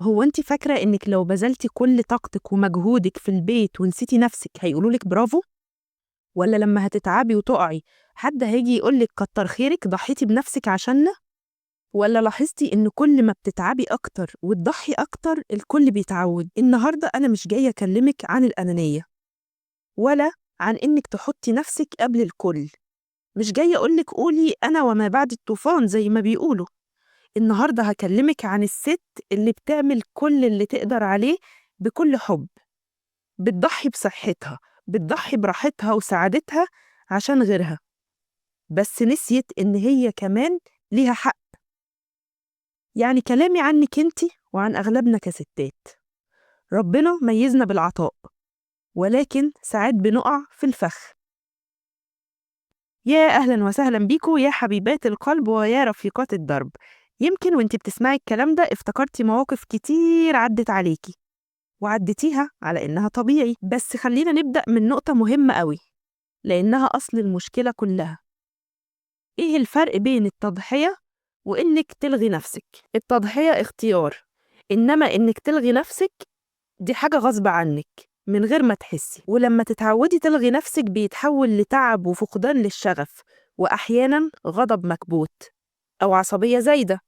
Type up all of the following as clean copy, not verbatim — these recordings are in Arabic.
هو أنتِ فاكرة إنِّك لو بذلتِ كل طاقتِك ومجهودِك في البيت ونسيتِ نَفْسِك هيقولوا لِك برافو؟ والّا لمّا هتتعبي وتُقعي حد هييجي يقول لِك كتّر خيرِك ضحيتِ بنَفْسِك عشاننا؟ والّا لاحظتِ إن كل ما بتتعبي أكتر وتضحّي أكتر الكل بيتعوّد؟ النهارده أنا مش جاية أكلّمِك عن الأنانية ولا عن إنِّك تحُطّي نَفْسِك قبل الكل، مش جاية أقول لِك قولي أنا وما بعد الطوفان زي ما بيقولوا. النهارده هاكلمِك عن الست اللي بتعمل كل اللي تقدر عليه بكل حُب، بتضحّي بصحتها، بتضحّي براحتها وسعادتها عشان غيرها، بس نسيت إن هي كمان ليها حق. يعني كلامي عنِّك أنتِ وعن أغلبنا كستات، ربنا ميّزنا بالعطاء، ولكن ساعات بنُقع في الفخ. يا أهلًا وسهلًا بيكم يا حبيبات القلب ويا رفيقات الدرب. يمكن وأنتِ بتسمعي الكلام ده افتكرتِ مواقف كتير عدِّت عليكِ. وعدّيتيها على إنها طبيعي، بس خلّينا نبدأ من نقطة مهمة أوي، لإنها أصل المشكلة كلّها. إيه الفرق بين التضحية وإنِّك تلغي نَفْسِك؟ التضحية اختيار، إنّما إنِّك تلغي نَفْسِك دي حاجة غصب عنِّك من غير ما تحسّي، ولمّا تتعوّدي تلغي نَفْسِك بيتحوّل لتعب وفقدان للشغف، وأحيانًا غضب مكبوت أو عصبية زايدة.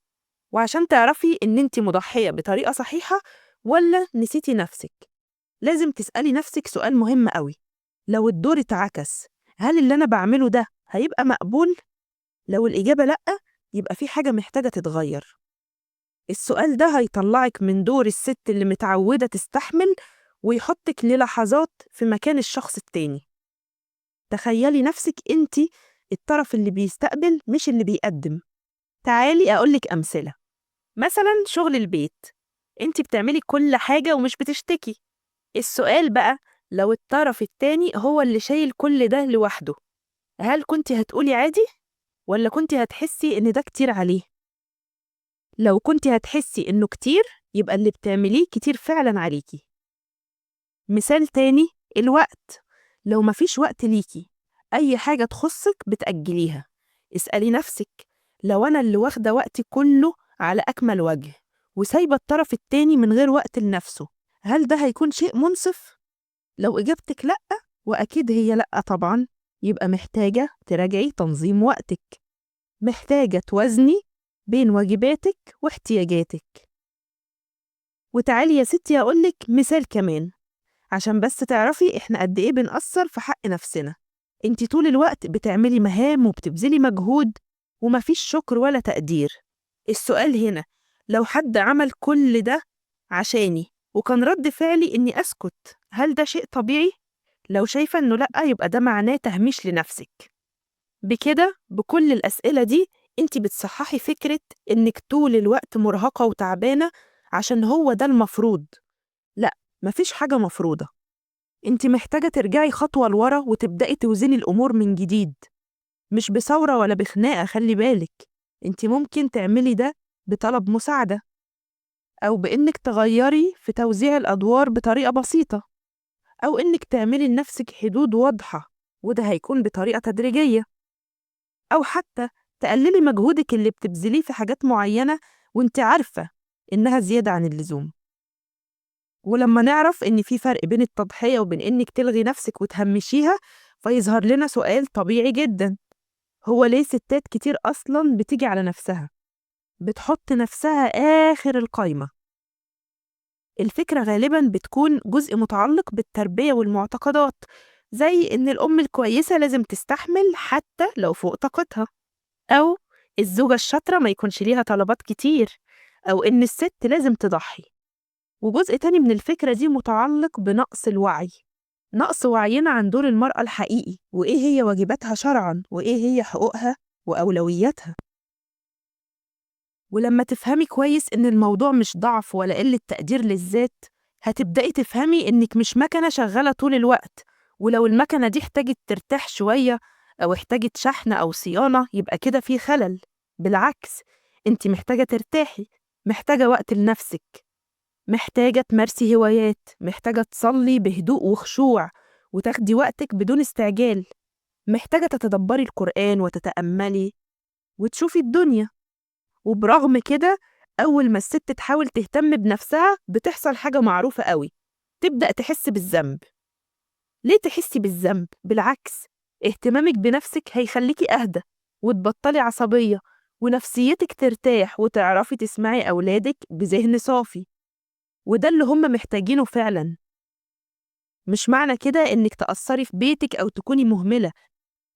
وعشان تعرفي إن أنتِ مضحية بطريقة صحيحة والّا نسيتِ نَفْسِك، لازم تسألي نفسِك سؤال مهم أوي، لو الدور اتعكس، هل اللي أنا باعمله ده هيبقى مقبول؟ لو الإجابة لأ، يبقى في حاجة محتاجة تتغير. السؤال ده هيطلعِك من دور الست اللي متعودة تستحمل ويحطِّك للحظات في مكان الشخص التاني. تخيلي نفسِك أنتِ الطرف اللي بيستقبل مش اللي بيقدم. تعالي أقول لِك أمثلة، مثلًا شغل البيت، أنتِ بتعملي كل حاجة ومش بتشتكي. السؤال بقى لو الطرف التاني هو اللي شايل كل ده لوحده، هل كنتِ هتقولي عادي والّا كنتِ هتحسي إن ده كتير عليه؟ لو كنتِ هتحسي إنه كتير يبقى اللي بتعمليه كتير فعلًا عليكِ. مثال تاني، الوقت، لو ما فيش وقت ليكِ، أي حاجة تخصِّك بتأجليها. اسألي نفسِك، لو أنا اللي واخدة وقتي كله على أكمل وجه وسايبة الطرف التاني من غير وقت لنفسه، هل ده هيكون شيء منصف؟ لو إجابتِك لأ، وأكيد هي لأ طبعًا، يبقى محتاجة تراجعي تنظيم وقتِك، محتاجة توازني بين واجباتِك واحتياجاتِك. وتعالي يا ستي أقول لِك مثال كمان، عشان بس تعرفي إحنا قد إيه بنقصّر في حق نفسنا. أنتِ طول الوقت بتعملي مهام وبتبذلي مجهود وما فيش شكر ولا تقدير. السؤال هنا، لو حد عمل كل ده عشاني وكان رد فعلي إني أسكت، هل ده شيء طبيعي؟ لو شايفة إنه لأ، يبقى ده معناه تهميش لنفسِك. بكده بكل الأسئلة دي أنتِ بتصحّحي فكرة إنِّك طول الوقت مرهقة وتعبانة عشان هو ده المفروض. لأ، ما فيش حاجة مفروضة، أنتِ محتاجة ترجعي خطوة لورا وتبدئي توزني الأمور من جديد، مش بثورة ولا بخناقة خلّي بالِك. أنتِ ممكن تعملي ده بطلب مساعدة أو بإنِّك تغيّري في توزيع الأدوار بطريقة بسيطة. أو إنِّك تعملي لنفسِك حدود واضحة وده هيكون بطريقة تدريجية، أو حتى تقللي مجهودِك اللي بتبذليه في حاجات معيّنة وأنتِ عارفة إنها زيادة عن اللزوم. ولمّا نعرف إن في فرق بين التضحية وبين إنِّك تلغي نفسِك وتهمّشيها، فيظهر لنا سؤال طبيعي جدًا، هو ليه ستات كتير أصلًا بتيجي على نفسها، بتحط نفسها آخر القايمة؟ الفكرة غالبًا بتكون جزء متعلق بالتربية والمعتقدات، زي إن الأم الكويسة لازم تستحمل حتى لو فوق طاقتها، أو الزوجة الشاطرة ما يكونش ليها طلبات كتير، أو إن الست لازم تضحي. وجزء تاني من الفكرة دي متعلق بنقص الوعي، نقص وعينا عن دور المرأة الحقيقي وإيه هي واجباتها شرعًا وإيه هي حقوقها وأولوياتها. ولمّا تفهمي كويس إن الموضوع مش ضعف ولا قلة تقدير للذات، هتبدئي تفهمي إنِّك مش مكنة شغّالة طول الوقت، ولو المكنة دي احتاجت ترتاح شوية أو احتاجت شحن أو صيانة يبقى كده في خلل. بالعكس، أنتِ محتاجة ترتاحي، محتاجة وقت لنفسِك، محتاجة تمارسي هوايات، محتاجة تصلّي بهدوء وخشوع وتاخدي وقتِك بدون استعجال، محتاجة تتدبّري القرآن وتتأمّلي وتشوفي الدنيا. وبرغم كده أول ما الست تحاول تهتم بنفسها بتحصل حاجة معروفة قوي، تبدأ تحس بالذنب. ليه تحسي بالذنب؟ بالعكس، اهتمامك بنفسك هيخليكي أهدى وتبطلي عصبية ونفسيتك ترتاح وتعرفي تسمعي أولادك بذهن صافي، وده اللي هم محتاجينه فعلا. مش معنى كده إنك تأثري في بيتك أو تكوني مهملة،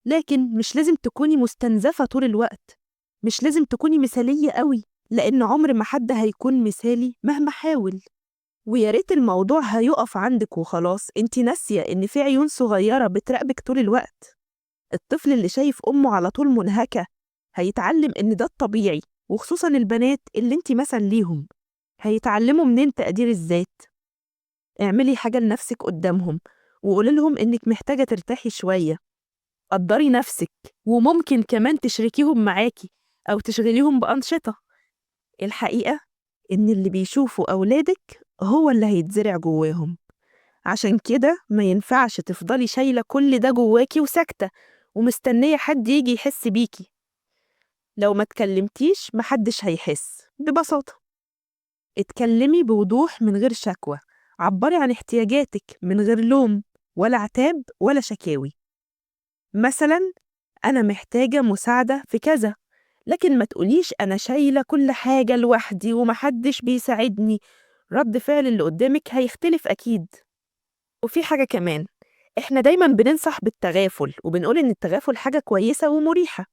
لكن مش لازم تكوني مستنزفة طول الوقت، مش لازم تكوني مثالية قوي، لأن عمر ما حد هيكون مثالي مهما حاول. ويا ريت الموضوع هيقف عندك وخلاص، انتي ناسية إن في عيون صغيرة بتراقبك طول الوقت. الطفل اللي شايف أمه على طول منهكة هيتعلم إن ده الطبيعي، وخصوصا البنات اللي انتي مثل ليهم، هيتعلموا منين تقدير الذات. اعملي حاجة لنفسك قدامهم وقولي لهم إنك محتاجة ترتاحي شوية. قدري نفسك، وممكن كمان تشركيهم معاكي أو تشغليهم بأنشطة. الحقيقة إن اللي بيشوفوا أولادك هو اللي هيتزرع جواهم، عشان كده ما ينفعش تفضلي شايلة كل ده جواكي وساكتة ومستنية حد يجي يحس بيكي. لو ما اتكلمتيش محدش هيحس ببساطة. اتكلمي بوضوح من غير شكوى، عبري عن احتياجاتك من غير لوم ولا عتاب ولا شكاوي. مثلا أنا محتاجة مساعدة في كذا، لكن ما تقوليش أنا شايلة كل حاجة لوحدي ومحدش بيساعدني. رد فعل اللي قدامك هيختلف أكيد. وفي حاجة كمان، إحنا دايما بننصح بالتغافل وبنقول إن التغافل حاجة كويسة ومريحة،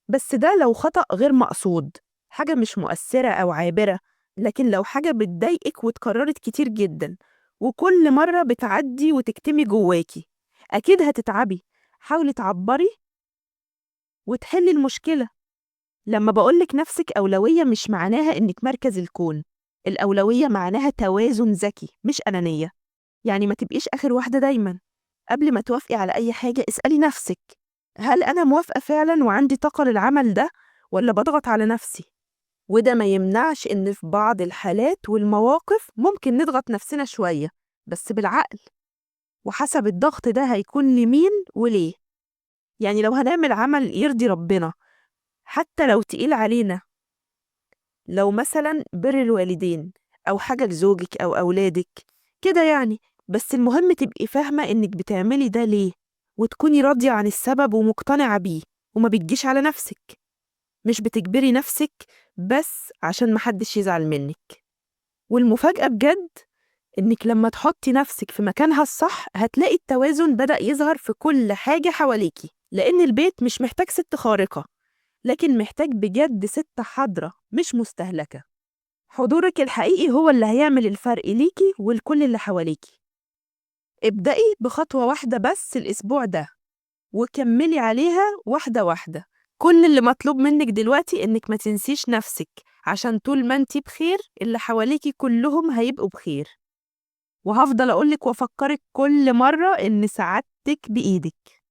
بس ده لو خطأ غير مقصود، حاجة مش مؤثرة أو عابرة. لكن لو حاجة بتضايقك واتكررت كتير جدا وكل مرة بتعدي وتكتمي جواكي، أكيد هتتعبي. حاولي تعبري وتحلي المشكلة. لما بقولك نفسك أولوية مش معناها إنك مركز الكون، الأولوية معناها توازن ذكي مش أنانية. يعني ما تبقيش آخر واحدة دايما. قبل ما توافقي على أي حاجة اسألي نفسك، هل أنا موافقة فعلا وعندي طاقة للعمل ده، ولا بضغط على نفسي؟ وده ما يمنعش إن في بعض الحالات والمواقف ممكن نضغط نفسنا شوية، بس بالعقل وحسب الضغط ده هيكون لمين وليه. يعني لو هنعمل عمل يرضي ربنا حتى لو تقيل علينا، لو مثلا بر الوالدين أو حاجة لزوجك أو أولادك كده يعني، بس المهم تبقي فاهمة إنك بتعملي ده ليه، وتكوني راضية عن السبب ومقتنعة بيه، وما بتجيش على نفسك. مش بتجبري نفسك بس عشان محدش يزعل منك. والمفاجأة بجد إنك لما تحطي نفسك في مكانها الصح هتلاقي التوازن بدأ يظهر في كل حاجة حواليكي، لأن البيت مش محتاج ست خارقة، لكن محتاج بجد ست حاضرة مش مستهلكة. حضورك الحقيقي هو اللي هيعمل الفرق ليكي ولكل اللي حواليكي. ابدأي بخطوة واحدة بس الأسبوع ده وكملي عليها واحدة واحدة. كل اللي مطلوب منك دلوقتي إنك ما تنسيش نفسك، عشان طول ما انتي بخير اللي حواليكي كلهم هيبقوا بخير. وهفضل أقولك وأفكرك كل مرة إن سعادتك بإيدك.